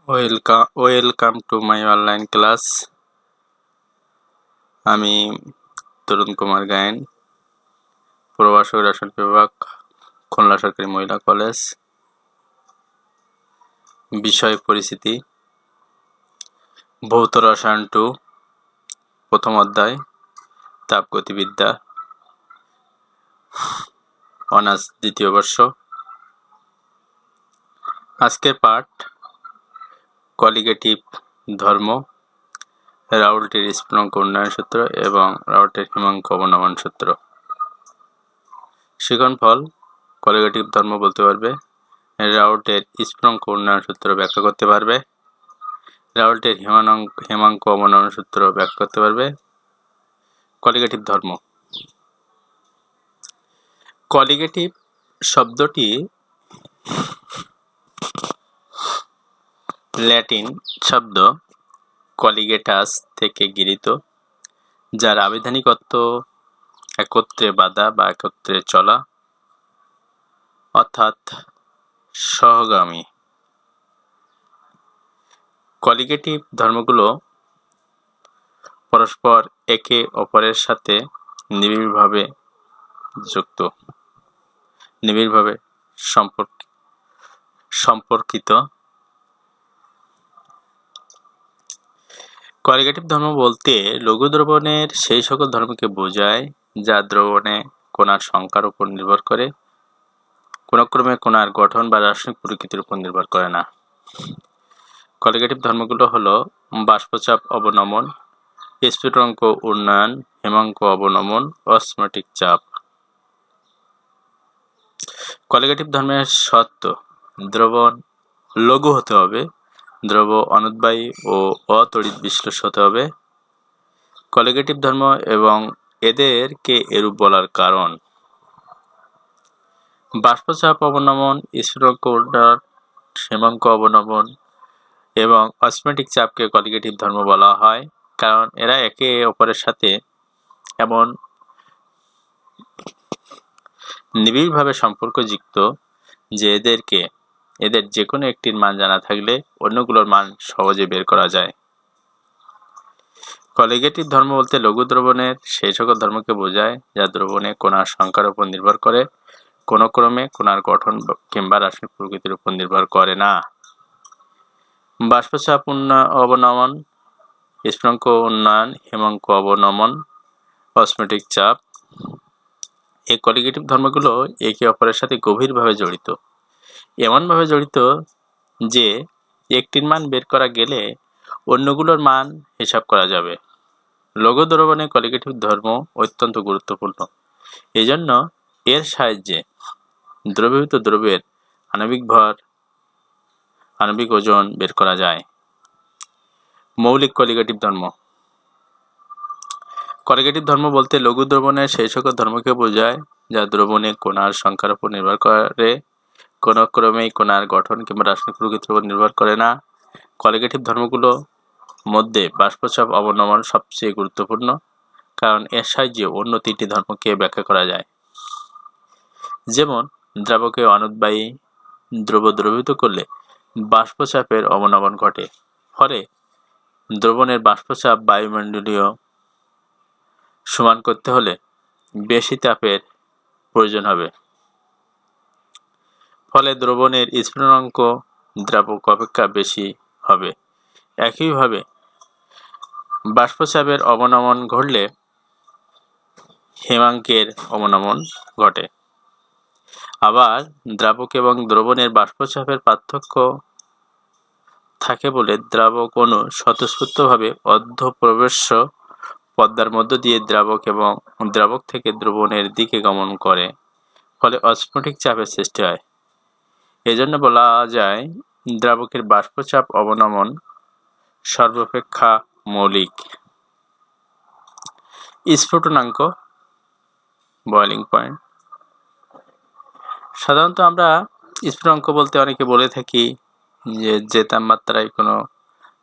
Welcome to my online class. আমি তরুণ কুমার গায়েন, প্রভাষক রসায়ন বিভাগ, খুলনা সরকারি মহিলা কলেজ। বিষয় পরিচিতি, ভৌত রসায়ন 2, প্রথম অধ্যায়, তাপগতিবিদ্যা, অনার্স দ্বিতীয় বর্ষ। আজকের পাঠ কলিগেটিভ ধর্ম, রাউল্টের স্ফুটনাঙ্ক উন্নয়ন সূত্র এবং রাউল্টের হিমাঙ্ক অবনমন সূত্র। শিক্ষণফল: কলিগেটিভ ধর্ম বলতে পারবে, রাউল্টের স্ফুটনাঙ্ক উন্নয়ন সূত্র ব্যাখ্যা করতে পারবে, রাউল্টের হিমাঙ্ক অবনমন সূত্র ব্যাখ্যা করতে পারবে। কলিগেটিভ ধর্ম। কলিগেটিভ শব্দটি ল্যাটিন শব্দ কলিগেটাস থেকে গৃহীত, যার আবিধানিক অর্থ একত্রে বাঁধা বা একত্রে চলা, অর্থাৎ সহগামী। কলিগেটিভ ধর্মগুলো পরস্পর একে অপরের সাথে নিবিড়ভাবে যুক্ত, নিবিড়ভাবে সম্পর্কিত। কলিগেটিভ ধর্ম বলতে লঘু দ্রবণের সেই সকল ধর্মকে বোঝায় যা দ্রবণে কণার সংখ্যার উপর নির্ভর করে, কোনক্রমে কণার গঠন বা রাসায়নিক প্রকৃতির উপর নির্ভর করে না। কলিগেটিভ ধর্মগুলো হলো বাষ্পচাপ অবনমন, স্ফুটনাঙ্ক উন্নয়ন, হিমাঙ্ক অবনমন, অসমোটিক চাপ। কলিগেটিভ ধর্মের শর্ত: দ্রবণ লঘু হতে হবে, দ্রব অনুদ্বায়ী ও অতড়িৎ বিশ্লেষ হতে হবে। কলিগেটিভ ধর্ম এবং এদেরকে এরূপ বলার কারণ: বাষ্পচাপ অবনমন, স্ফুটনাঙ্ক উন্নয়ন, হিমাঙ্ক অবনমন এবং অসমোটিক চাপকে কলিগেটিভ ধর্ম বলা হয়, কারণ এরা একে অপরের সাথে এমন নিবিড়ভাবে সম্পর্কযুক্ত যে এদের যে কোনো একটির মান জানা থাকলে অন্যগুলোর মান সহজে বের করা যায়। কলিগেটিভ ধর্ম বলতে লঘু দ্রবণের সেই সকল ধর্মকে বোঝায় যা দ্রবণে কণার সংখ্যার উপর নির্ভর করে, কোনো ক্রমে কণার গঠন কিংবা রাসায়নিক প্রকৃতির উপর নির্ভর করে না। বাষ্পচাপ অবনমন, স্ফুটনাঙ্ক উন্নয়ন, হিমাঙ্ক অবনমন, অসমোটিক চাপ, এই কলিগেটিভ ধর্মগুলো একে অপরের সাথে গভীরভাবে জড়িত, এমনভাবে জড়িত যে একটির মান বের করা গেলে অন্যগুলোর মান হিসাব করা যাবে। লঘু দ্রবণে কলিগেটিভ ধর্ম অত্যন্ত গুরুত্বপূর্ণ, এজন্য এর সাহায্যে দ্রবীভূত দ্রব্যের আণবিক ভর, আণবিক ওজন বের করা যায়। মৌলিক কলিগেটিভ ধর্ম: কলিগেটিভ ধর্ম বলতে লঘু দ্রবণের সেই সকল ধর্মকে বোঝায় যা দ্রবণে কণার সংখ্যার উপর নির্ভর করে, কোনো ক্রমেই কণার গঠন কিংবা রাসায়নিক প্রকৃতির উপর নির্ভর করে না। কলিগেটিভ ধর্মগুলো মধ্যে বাষ্পচাপ অবনমন সবচেয়ে গুরুত্বপূর্ণ, কারণ এর সাহায্যে অন্য তিনটি ধর্মকে ব্যাখ্যা করা যায়। যেমন দ্রাবকে অনুদ্বায়ী দ্রব্য দ্রবীভূত করলে বাষ্পচাপের অবনমন ঘটে, ফলে দ্রবণের বাষ্পচাপ বায়ুমণ্ডলীয় সমান করতে হলে বেশি তাপের প্রয়োজন হবে, ফলে দ্রবণের স্ফুটনাঙ্ক দ্রাবক অপেক্ষা বেশি হবে। একইভাবে বাষ্পচাপের অবনমন ঘটলে হিমাঙ্কের অবনমন ঘটে। আবার দ্রাবক এবং দ্রবণের বাষ্পচাপের পার্থক্য থাকে বলে দ্রাবক অণু স্বতঃস্ফূর্তভাবে অর্ধপ্রবেশ্য পর্দার মধ্য দিয়ে দ্রাবক থেকে দ্রবণের দিকে গমন করে, ফলে অসমোটিক চাপের সৃষ্টি হয়। এজন্য বলা যায় দ্রাবকের বাষ্পচাপ অবনমন সর্বাপেক্ষা মৌলিক। স্ফুটনাঙ্ক, বয়লিং পয়েন্ট: সাধারণত আমরা স্ফুটনাঙ্ক বলতে অনেকে বলে থাকি যে তাপমাত্রায় কোনো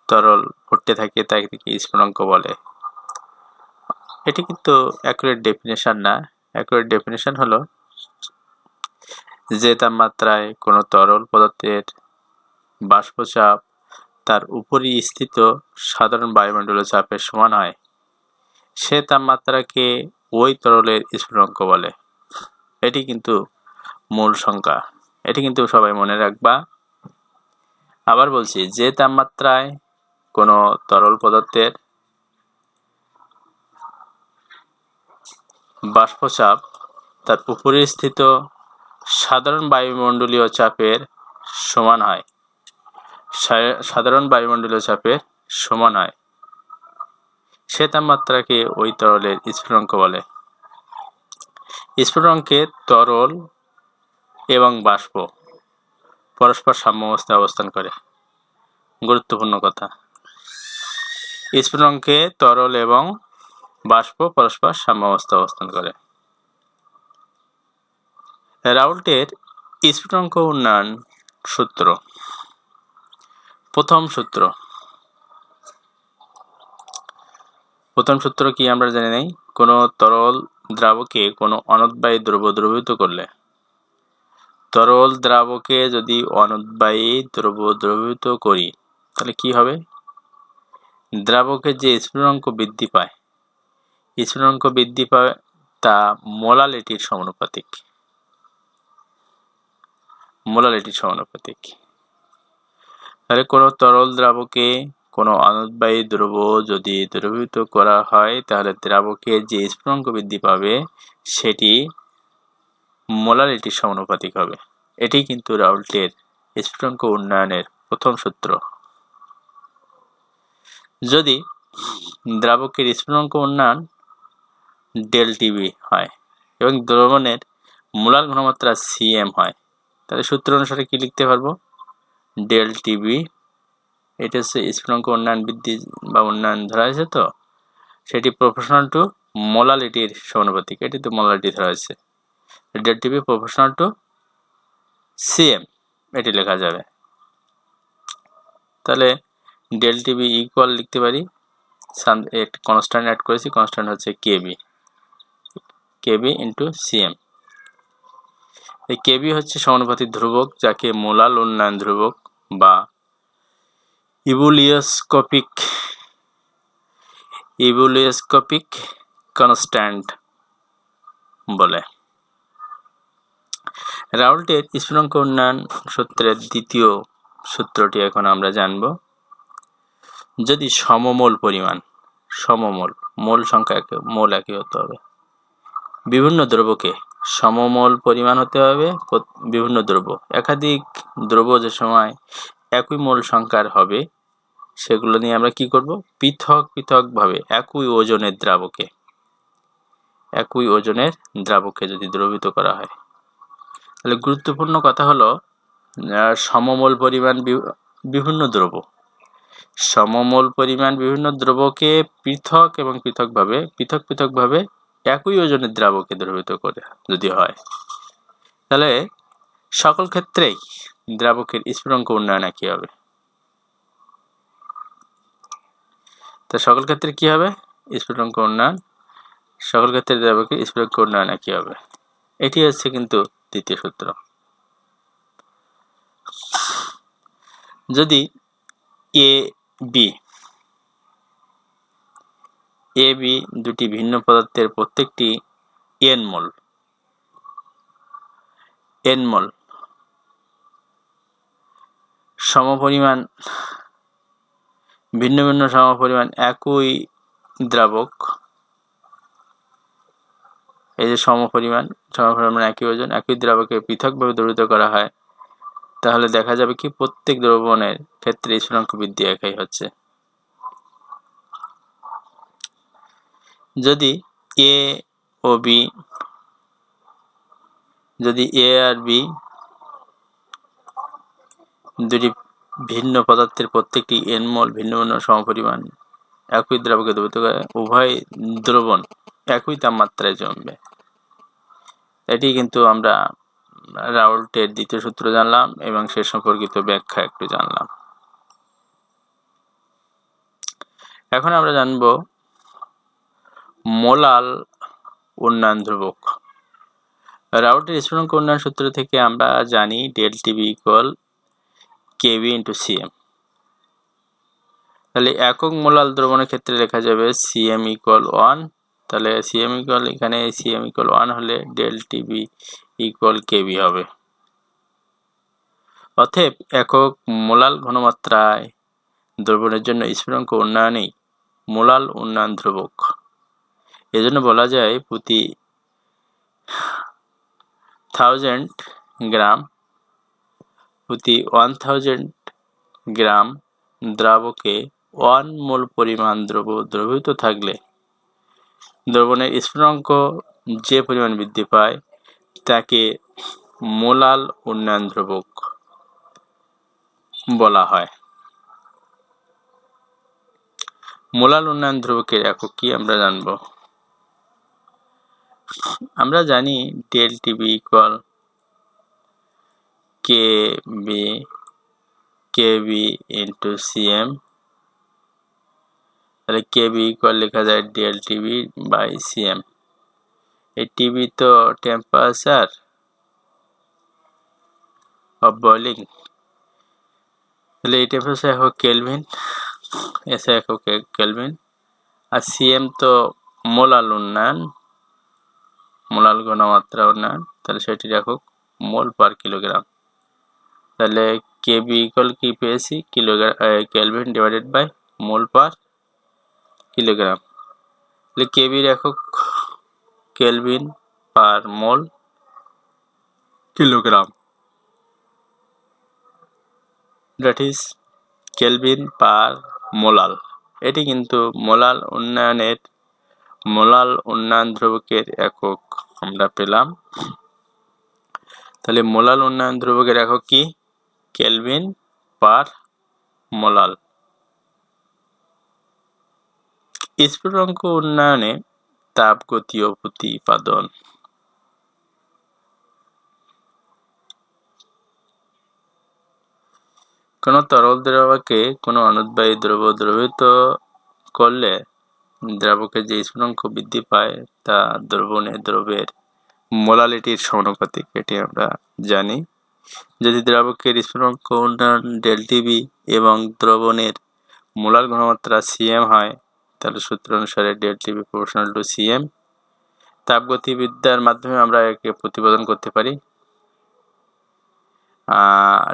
তরল ফুটতে থাকে তাকে স্ফুটনাঙ্ক বলে। এটি কিন্তু অ্যাকুরেট ডেফিনেশন না। অ্যাকুরেট ডেফিনেশন হলো যে তাপমাত্রায় কোনো তরল পদার্থের বাষ্পচাপ তার উপরিস্থিত সাধারণ বায়ুমণ্ডলীয় চাপের সমান হয় সে তাপমাত্রাকে ওই তরলের স্ফুটনাঙ্ক বলে। এটি কিন্তু মূল সংখ্যা, এটি কিন্তু সবাই মনে রাখবা। আবার বলছি, যে তাপমাত্রায় কোনো তরল পদার্থের বাষ্পচাপ তার উপরিস্থিত সাধারণ বায়ুমণ্ডলীয় চাপের সমান হয়, সাধারণ বায়ুমণ্ডলীয় চাপের সমান হয় সে তাপমাত্রাকে ওই তরলের স্ফুটনাঙ্ক বলে। স্ফুটনাঙ্কে তরল এবং বাষ্প পরস্পর সাম্যাবস্থায় অবস্থান করে। গুরুত্বপূর্ণ কথা, স্ফুটনাঙ্কে তরল এবং বাষ্প পরস্পর সাম্যাবস্থায় অবস্থান করে। রাউল্টের স্ফুটনাঙ্ক উন্নয়ন সূত্র। প্রথম সূত্র কি আমরা জেনে নেই। কোনো তরল দ্রাবকে কোনো অনুদ্বায়ী দ্রব্য দ্রবীভূত করলে, তরল দ্রাবকে যদি অনুদ্বায়ী দ্রব্য দ্রবীভূত করি তাহলে কি হবে, দ্রাবকের যে স্ফুটনাঙ্ক বৃদ্ধি পায়, স্ফুটনাঙ্ক বৃদ্ধি পায় তা মোলালিটির সমানুপাতিক। তাহলে কোনো তরল দ্রাবকে কোনো অনুদ্বায়ী দ্রব্য যদি দ্রবীভূত করা হয় তাহলে দ্রাবকের যে স্ফুটনাঙ্ক বৃদ্ধি পাবে সেটি মোলালিটির সমানুপাতিক হবে। এটি কিন্তু রাউল্টের স্ফুটনাঙ্ক উন্নয়নের প্রথম সূত্র। যদি দ্রাবকের স্ফুটনাঙ্ক উন্নয়ন ΔTB হয় এবং দ্রবণের মোলার ঘনমাত্রা cm হয় তাহলে সূত্র অনুসারে কি লিখতে পারবো, ΔTB এটা হচ্ছে স্ফুটনাঙ্ক উন্নয়ন বৃদ্ধি বা উন্নয়ন ধরা হয়েছে, তো সেটি প্রপোর্শনাল টু মোলালিটির সমানুপাতিক। এটি তো মোলালিটি ধরা হয়েছে, ΔTB প্রপোর্শনাল টু cm এটি লেখা যাবে। তাহলে ΔTB ইকুয়াল লিখতে পারি, একটি কনস্ট্যান্ট অ্যাড করেছি, কনস্ট্যান্ট হচ্ছে kb ইন্টু cm। এই kb হচ্ছে সমানুপাতিক ধ্রুবক, যাকে মোলাল উন্নয়ন ধ্রুবক বা ইবুলিওস্কোপিক কনস্ট্যান্ট বলে। রাউল্টের স্ফুটনাঙ্ক উন্নয়ন সূত্রের দ্বিতীয় সূত্রটি এখন আমরা জানব। যদি সমমোল পরিমাণ, মোল সংখ্যা মোল একই হতে হবে, বিভিন্ন দ্রব্যকে সমমোল পরিমাণ হতে হবে, বিভিন্ন দ্রব্য, একাধিক দ্রব্য যে সময় একই মোল সংখ্যার হবে সেগুলো নিয়ে আমরা কি করব, পৃথকভাবে একই ওজনের দ্রাবকে যদি দ্রবীভূত করা হয় তাহলে গুরুত্বপূর্ণ কথা হলো সমমোল পরিমাণ বিভিন্ন দ্রব্যকে পৃথকভাবে একই ওজনের দ্রাবকে দ্রবীভূত করে যদি হয় তাহলে সকল ক্ষেত্রেই দ্রাবকের স্ফুটনাঙ্ক উন্নয়ন একই হবে। তো সকল ক্ষেত্রে কি হবে, সকল ক্ষেত্রে দ্রাবকের স্ফুটনাঙ্ক উন্নয়ন একই হবে। এটি হচ্ছে কিন্তু দ্বিতীয় সূত্র। যদি এ বি দুটি ভিন্ন পদার্থের প্রত্যেকটি n মোল সমপরিমাণ, ভিন্ন ভিন্ন সমপরিমাণ একই দ্রাবক, এই যে সমপরিমাণ একই ওজন একই দ্রাবকে পৃথকভাবে দ্রবীভূত করা হয় তাহলে দেখা যাবে কি প্রত্যেক দ্রবণের ক্ষেত্রে স্ফুটনাঙ্ক বৃদ্ধি একই হচ্ছে। যদি এ আর বি দুটি ভিন্ন পদার্থের প্রত্যেকটি n মোল ভিন্ন ভিন্ন সমপরিমাণ একই দ্রাবকে দ্রবীভূত করে, উভয় দ্রবণ একই তাপমাত্রায় জমবে। এটি কিন্তু আমরা রাউল্টের দ্বিতীয় সূত্র জানলাম এবং সে সম্পর্কিত ব্যাখ্যা একটু জানলাম। এখন আমরা জানব মোলাল উন্নয়ন ধ্রুবক। রাউল্টের স্ফুটনাঙ্ক উন্নয়ন সূত্র থেকে আমরা জানি ΔTB equal kb into cm। তাহলে একক মোলাল দ্রবণের ক্ষেত্রে লেখা যাবে Cm ইকুয়াল 1। তাহলে Cm ইকুয়াল এখানে Cm ইকুয়াল 1 হলে ডেল টিবি ইকুয়াল কেবি হবে। অতএব একক মোলাল ঘনমাত্রায় দ্রবণের জন্য স্ফুটনাঙ্ক উন্নয়নই মোলাল উন্নয়ন ধ্রুবক। এজন্য বলা যায় প্রতি 1000 গ্রাম প্রতি 1000 গ্রাম দ্রাবকে 1 মোল পরিমাণ দ্রবীভূত থাকলে দ্রবণের স্ফুটনাঙ্ক যে পরিমাণ বৃদ্ধি পায় তাকে মোলাল উন্নয়ন ধ্রুবক বলা হয়। মোলাল উন্নয়ন ধ্রুবকের একক কি আমরা জানব। আমরা জানি del TB equal KB into CM. তাহলে কেবি ইকুয়াল লেখা যায় ডেল টিবি বাই সিএম। এই টিবি তো টেম্পারেচার অফ বয়লিং, তাহলে এই টেম্পারেচার একক কেলভিন, এসে একক কেলভিন। আর সিএম তো মোলাল উন্নয়ন, মোলাল ঘনমাত্রা উন্নয়ন, তাহলে সেটির একক মোল পার কিলোগ্রাম। তাহলে কেবি ইকুয়াল কি পেয়েছি kilogram kelvin divided by mole per kilogram. তাহলে কেবির একক kelvin per mole kilogram, that is kelvin per molal. এটি কিন্তু মোলাল উন্নয়ন ধ্রুবকের একক আমরা পেলাম। তাহলে মোলাল উন্নয়ন ধ্রুবকের একক কি কেলভিন পার মোলাল। স্ফুটনাঙ্ক উন্নয়নে তাপগতীয় প্রতিপাদন। কোন তরল দ্রাবকে কোন অনুদ্বায়ী দ্রব্য দ্রবীভূত করলে দ্রাবকের যে স্ফুটনাঙ্ক বৃদ্ধি পায় তা দ্রবের মোলালিটির সমানুপাতিক, এটি আমরা জানি। যদি দ্রাবকের স্ফুটনাঙ্ক উন্নয়ন ডেল টিবি এবং দ্রবণের মোলাল ঘনমাত্রা সিএম হয় তাহলে সূত্র অনুসারে del TB proportional to CM. তাপগতিবিদ্যার মাধ্যমে আমরা একে প্রতিপাদন করতে পারি।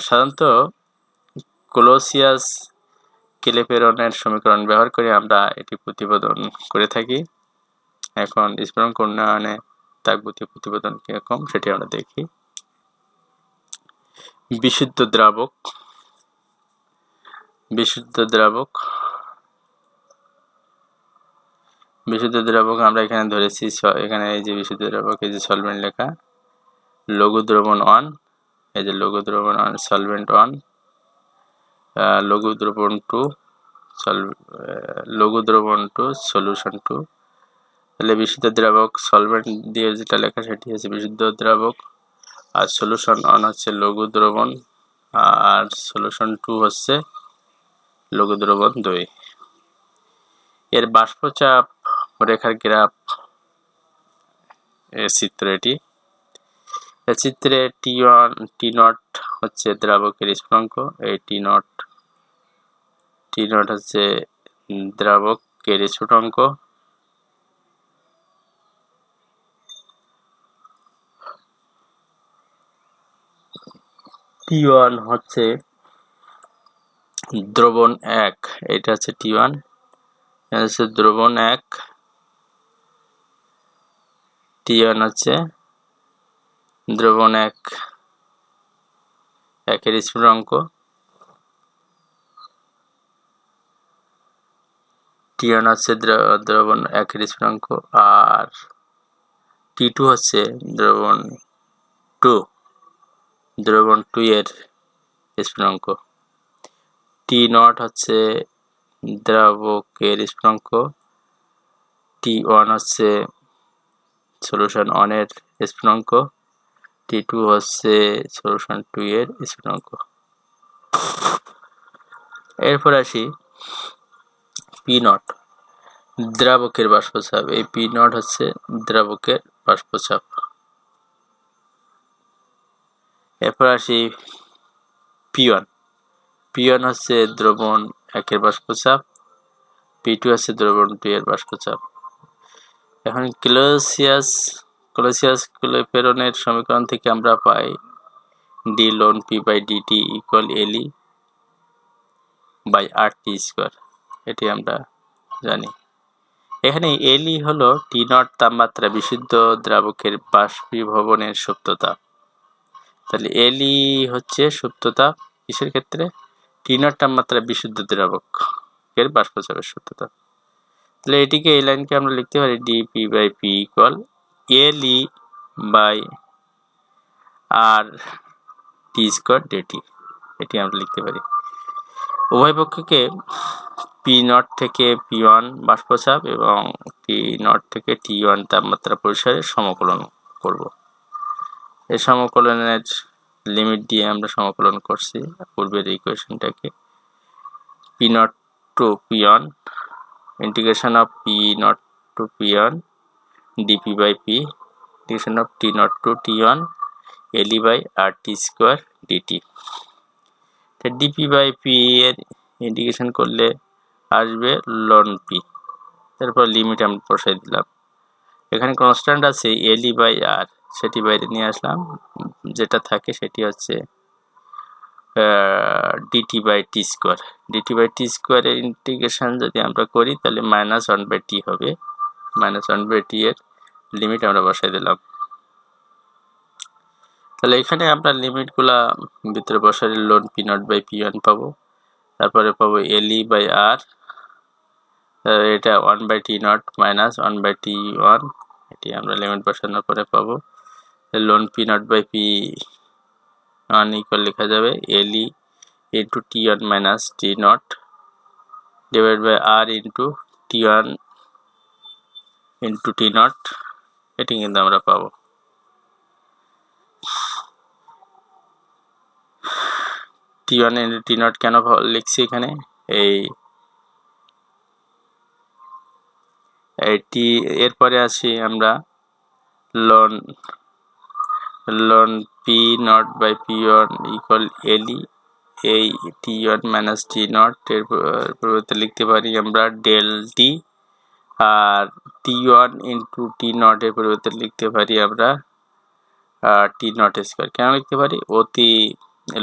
সাধারণত ক্লোসিয়াস ক্যালপেরনের সমীকরণ ব্যবহার করে আমরা এটি প্রতিপাদন করে থাকি। এখন স্ফুটনাঙ্ক উন্নয়নে তাপগতীয় প্রতিপাদন কিরকম সেটি আমরা দেখি। বিশুদ্ধ দ্রাবক আমরা এখানে ধরেছি, এখানে এই যে বিশুদ্ধ দ্রাবক, এই যে সলভেন্ট লেখা, লঘু দ্রবণ 1, এই যে লঘু দ্রবণ 1 সলভেন্ট 1, লঘু দ্রবণ 2 সলিউশন 2। তাহলে বিশুদ্ধ দ্রাবক সলভেন্ট দিয়ে যেটা লেখা সেটি হচ্ছে বিশুদ্ধ দ্রাবক, আর সলিউশন 1 হচ্ছে লঘু দ্রবণ, আর সলিউশন 2 হচ্ছে লঘু দ্রবণ 2। এর বাষ্পচাপ রেখার গ্রাফ এর চিত্র এটি। এই চিত্রে টি নট হচ্ছে দ্রাবকের স্ফুটনাঙ্ক, এই টি নট হচ্ছে দ্রাবকের স্ফুটনাঙ্ক। T1 হচ্ছে দ্রবণ 1, এটা হচ্ছে T1, এটা হচ্ছে দ্রবণ 1, T1 হচ্ছে দ্রবণ 1 একের স্ফুটনাঙ্ক, T1 হচ্ছে দ্রবণ 1 এর স্ফুটনাঙ্ক, আর T2 হচ্ছে দ্রবণ 2 এর স্ফুটনাঙ্ক। T0 হচ্ছে দ্রাবকের স্ফুটনাঙ্ক, T1 হচ্ছে সলিউশন 1 এর স্ফুটনাঙ্ক, T2 হচ্ছে সলিউশন 2 এর স্ফুটনাঙ্ক। এরপর আসি P0 দ্রাবকের বাষ্পচাপ। এই P0 হচ্ছে দ্রাবকের বাষ্পচাপ। এরপর আসি P1 হচ্ছে দ্রবণ 1 এর বাষ্পচাপ, P2 হচ্ছে দ্রবণ 2 এর বাষ্পচাপ। এখন ক্লোসিয়াস-ক্লোপেরনের সমীকরণ থেকে আমরা পাই d ln P by dt equal Le by RT square, এটি আমরা জানি। এখানে Le হলো T0 তাপমাত্রা বিশুদ্ধ দ্রাবকের বাষ্পীভবনের সুপ্ত তাপ। তাহলে Le হচ্ছে সুপ্ত তাপ কিসের ক্ষেত্রে? T0 তাপমাত্রা বিশুদ্ধ দ্রাবকের বাষ্পচাপের সুপ্ত তাপ। তাহলে এটিকে এই লাইনকে আমরা লিখতে পারি dP by P equal Le by RT square dt, এটি আমরা লিখতে পারি। উভয় পক্ষকে P0 থেকে P1 বাষ্পচাপ এবং P0 থেকে T1 তাপমাত্রা পরিসরে সমকলন করব। এই সমকলনের লিমিট দিয়ে আমরা সমকলন করছি পূর্বের ইকুয়েশনটাকে। P0 to P1 integration of P0 to P1 dP by P integration of T0 to T1 Le by RT square dt। dP by P এর ইন্টিগ্রেশন করলে আসবে ln P, তারপর লিমিট আমরা বসাই দিলাম। এখানে কনস্ট্যান্ট আছে Le by R, সেটি বাইরে নিয়ে আসলাম, যেটা থাকে সেটি হচ্ছে dt by T square. dt by T স্কয়ারের ইন্টিগ্রেশন যদি আমরা করি তাহলে -1/t হবে। -1/t এর লিমিট আমরা বসাই দিলাম। তাহলে এখানে আমরা লিমিটগুলা ভিতরে বসালে ln P0 by P1 পাবো, তারপরে পাবো Le by R, এটা 1/T0 minus 1/T1, এটি আমরা লিমিট বসানোর পরে পাবো ln P0 by P1 equal লেখা যাবে Le into T1 minus T0 divided by R into T1 into T0, এটি কিন্তু আমরা পাবো। T1 into T0 কেন লিখছি এখানে? এইটি এরপরে আসি আমরা ln P0 by P1 equal Le, এই T1 minus T0 এর পরিবর্তে লিখতে পারি আমরা del T, আর T1 into T0 এর পরিবর্তে লিখতে পারি আমরা T0 স্কয়ার। কেন লিখতে পারি? অতি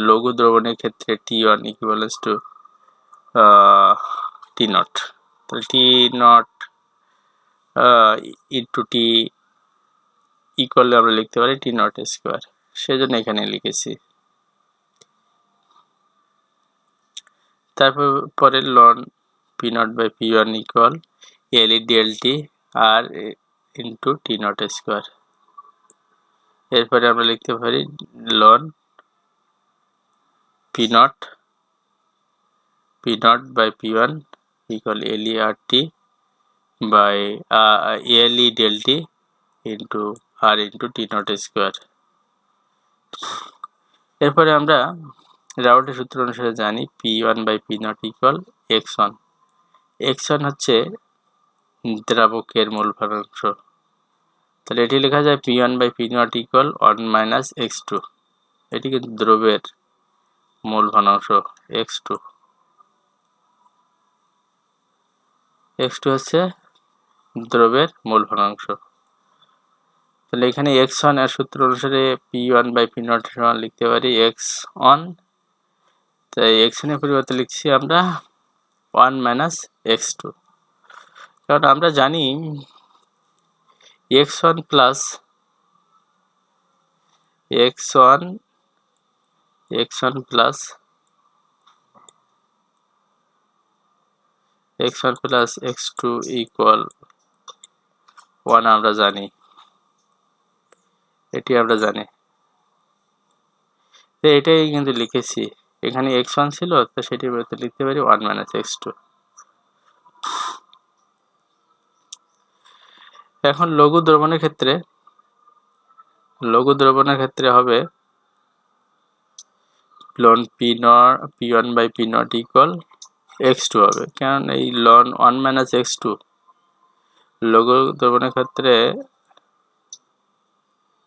লঘু দ্রবণের ক্ষেত্রে T1 equivalents to T0, তাহলে T0 into T ইকুয়াল আমরা লিখতে পারি T0 স্কয়ার, সেজন্য এখানে লিখেছি। তারপর পরে ln P0 by P1 equal Le del T R into T0 square. এরপরে আমরা লিখতে পারি ln P0 by P1 equal Le RT by Le del T into R into T0 square. এরপরে আমরা রাউটের সূত্র অনুসারে জানি P1 by P0 equal x1। x1 হচ্ছে দ্রাবকের মূল ভগ্নাংশ, তাহলে এটি লেখা যায় P1 by P0 equal 1 minus x2, এটি কিন্তু দ্রবের মূল ভগ্নাংশ x2। x2 হচ্ছে দ্রবের মূল ভগ্নাংশ। তাহলে এখানে x1 এর সূত্র অনুসারে P1 by P0 সমান লিখতে পারি x1, তাই x1 এর পরিবর্তে লিখছি আমরা 1 minus x2, কারণ আমরা জানি x1 plus x2 equal 1 আমরা জানি, এটি আমরা জানি, তো এটাই কিন্তু লিখেছি। এখানে x1 ছিল, তো সেটির পরিবর্তে লিখতে পারি 1 minus x2। এখন লঘু দ্রবণের ক্ষেত্রে হবে ln P1 by P0 equal x2 হবে, কারণ এই ln 1 minus x2 লঘু দ্রবণের ক্ষেত্রে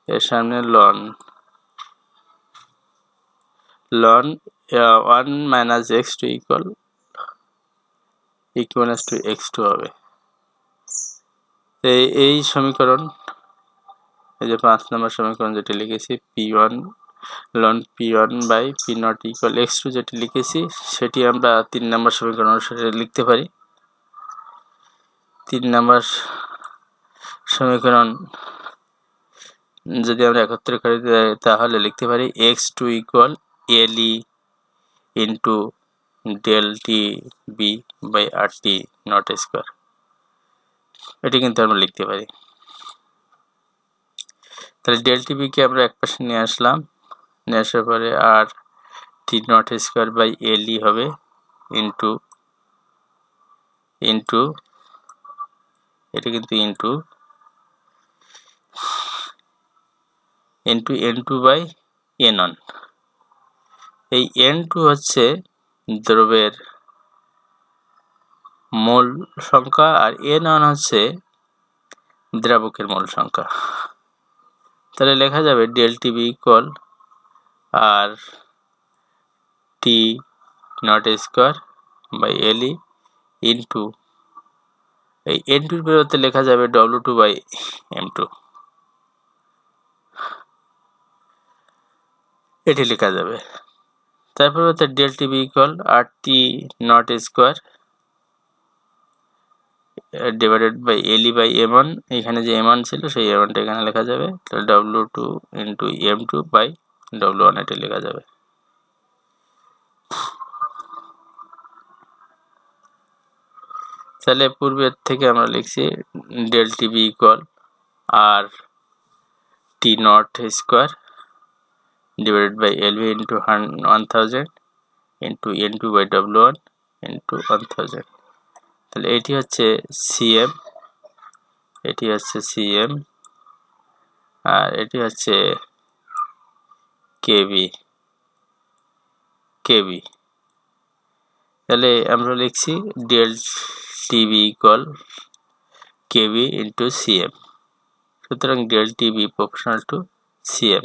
এর সামনে ln 1 minus x2 equal equals to x2 হবে। এই সমীকরণ, এই যে 5 নম্বর সমীকরণ যেটি লিখেছি p1 ln p1 by p0 equal x2 যেটি লিখেছি সেটি আমরা 3 নম্বর সমীকরণ অনুসারে লিখতে পারি। 3 নম্বর সমীকরণ যদি আমরা একত্রে করে দিই তাহলে লিখতে পারি x2 equal le into del tb by rt not square, এটি কিন্তু আমরা লিখতে পারি। তাহলে del tb কে আমরা একপাশে নিয়ে আসলাম, নিয়ে আসার পরে আর T not square by le হবে ইন্টু এটা কিন্তু ইন্টু n2 বাই n1। এই n2 হচ্ছে দ্রবের মোল সংখ্যা আর n1 হচ্ছে দ্রাবকের মোল সংখ্যা। তাহলে লেখা যাবে del tb equal R T not square by le into এই n2 এর পরিবর্তে লেখা যাবে w2 বাই m2, এটি লেখা যাবে। তারপর হচ্ছে del tb equal R T not square divided by le by m1, এখানে যে m1 ছিল সেই m1টা এখানে লেখা যাবে। তাহলে w2 into m2 by w1 এটি লেখা যাবে। তাহলে পূর্বের থেকে আমরা লিখছি del tb equal R T not square divided by lv into 1000 into n2 by w1 into 1000। তাহলে এটি হচ্ছে cm, এটি হচ্ছে cm আর এটি হচ্ছে kb। তাহলে আমরা লিখছি del tb equal kb into cm, সুতরাং del tb proportional to cm,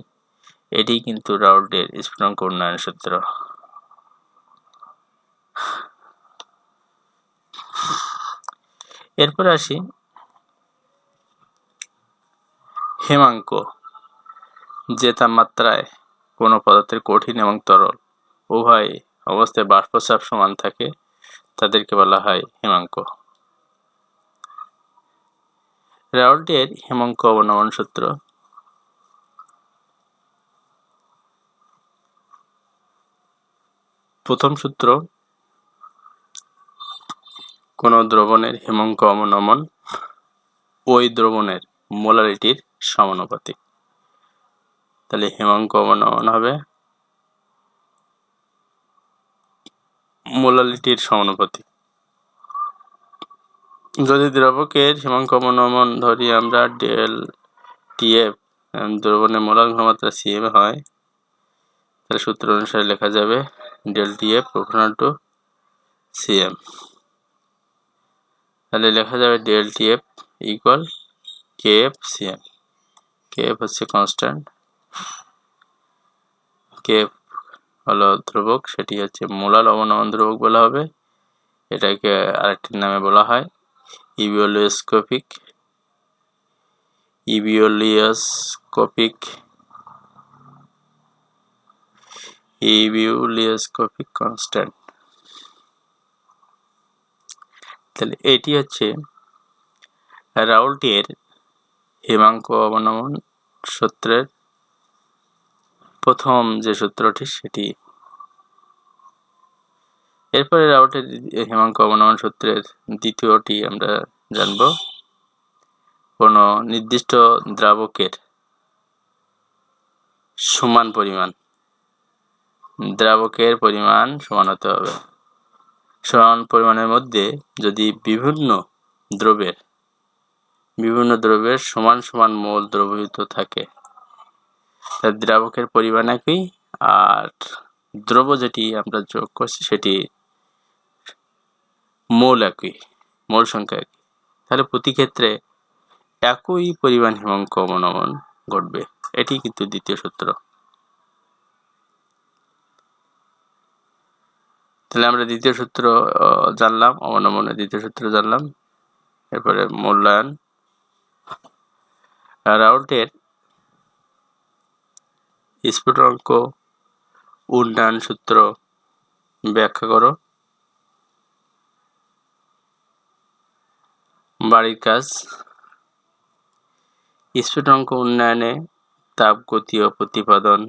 এটি কিন্তু রাউল্টের স্ফুটনাঙ্ক উন্নয়ন সূত্র। এরপর আসি হিমাঙ্ক। যে তাপমাত্রায় কোনো পদার্থের কঠিন এবং তরল উভয় অবস্থায় বাষ্পচাপ সমান থাকে তাদেরকে বলা হয় হিমাঙ্ক। রাউল্টের হিমাঙ্ক অবনমন সূত্র। প্রথম সূত্র, কোন দ্রবণের হিমাঙ্ক অবনমন ওই দ্রবণের মোলারিটির সমানুপাতিক। তাহলে হিমাঙ্ক অবনমন হবে মোলারিটির সমানুপাতিক। যদি দ্রাবকের হিমাঙ্ক অবনমন ধরি আমরা del tf, দ্রবণের মোলার ঘনমাত্রা cm হয়, তাহলে সূত্র অনুসারে লেখা যাবে del tf proportional to cm। তাহলে লেখা যাবে del tf equal kf cm। kf হচ্ছে কনস্ট্যান্ট, kf হলো ধ্রুবক, সেটি হচ্ছে মোলার অবনমন ধ্রুবক বলা হবে। এটাকে আরেকটি নামে বলা হয় ইবিওলিওস্কোপিক কনস্ট্যান্ট। তাহলে এটি হচ্ছে রাউল্টের হিমাঙ্ক অবনমন সূত্রের প্রথম যে সূত্রটি সেটি। এরপরে রাউল্টের হিমাঙ্ক অবনমন সূত্রের দ্বিতীয়টি আমরা জানব। কোন নির্দিষ্ট দ্রাবকের সমান পরিমাণ, দ্রাবকের পরিমাণ সমান হতে হবে। সমান পরিমাণের মধ্যে যদি বিভিন্ন দ্রব্যের সমান সমান মোল দ্রবীভূত থাকে তার দ্রাবকের পরিমাণ একই আর দ্রব্য যেটি আমরা যোগ করছি সেটি মোল একই, মোল সংখ্যা একই। তাহলে প্রতি ক্ষেত্রে একই পরিমাণ হিমাঙ্ক অবনমন ঘটবে, এটি কিন্তু দ্বিতীয় সূত্র। তাহলে আমরা দ্বিতীয় সূত্র জানলাম, অবনমনের দ্বিতীয় সূত্র জানলাম। এরপরে মূল্যায়ন। রাউল্টের স্ফুটনাঙ্ক উন্নয়ন সূত্র ব্যাখ্যা করো। বাড়ির কাজ। স্ফুটনাঙ্ক উন্নয়নে তাপ গতি ও প্রতিপাদন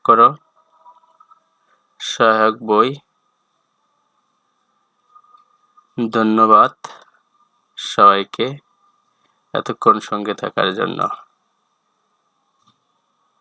করো। সহায়ক বই। ধন্যবাদ সবাইকে এতক্ষণ সঙ্গে থাকার জন্য।